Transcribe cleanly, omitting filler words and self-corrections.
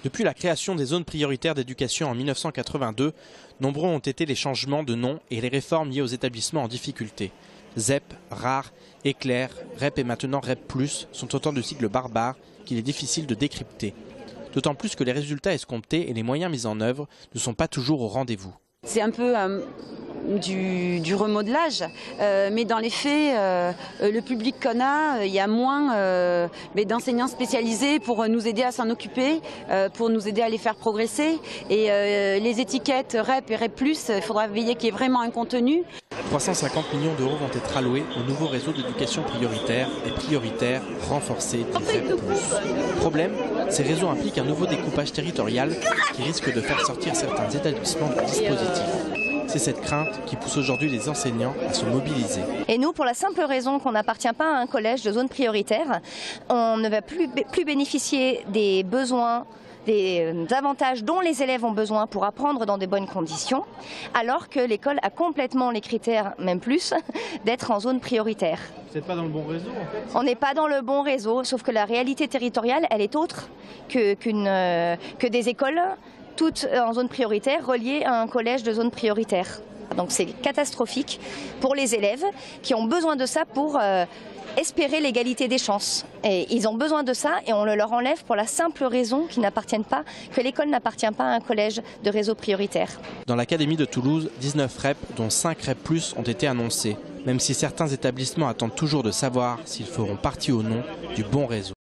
Depuis la création des zones prioritaires d'éducation en 1982, nombreux ont été les changements de nom et les réformes liées aux établissements en difficulté. ZEP, RAR, Éclair, REP et maintenant REP+, sont autant de sigles barbares qu'il est difficile de décrypter. D'autant plus que les résultats escomptés et les moyens mis en œuvre ne sont pas toujours au rendez-vous. C'est un peu du remodelage, mais dans les faits, le public qu'on a, il y a moins d'enseignants spécialisés pour nous aider à s'en occuper, pour nous aider à les faire progresser. Et les étiquettes REP et REP+, il faudra veiller qu'il y ait vraiment un contenu. 350 millions d'euros vont être alloués au nouveau réseau d'éducation prioritaire et prioritaire renforcé des REP+. Problème, ces réseaux impliquent un nouveau découpage territorial qui risque de faire sortir certains établissements du dispositif. C'est cette crainte qui pousse aujourd'hui les enseignants à se mobiliser. Et nous, pour la simple raison qu'on n'appartient pas à un collège de zone prioritaire, on ne va plus bénéficier des besoins, des avantages dont les élèves ont besoin pour apprendre dans de bonnes conditions, alors que l'école a complètement les critères, même plus, d'être en zone prioritaire. Vous n'êtes pas dans le bon réseau en fait? On n'est pas dans le bon réseau, sauf que la réalité territoriale, elle est autre que des écoles toutes en zone prioritaire reliées à un collège de zone prioritaire. Donc c'est catastrophique pour les élèves qui ont besoin de ça pour espérer l'égalité des chances. Et ils ont besoin de ça et on le leur enlève pour la simple raison que l'école n'appartient pas à un collège de réseau prioritaire. Dans l'académie de Toulouse, 19 REP, dont 5 REP+, ont été annoncés, même si certains établissements attendent toujours de savoir s'ils feront partie ou non du bon réseau.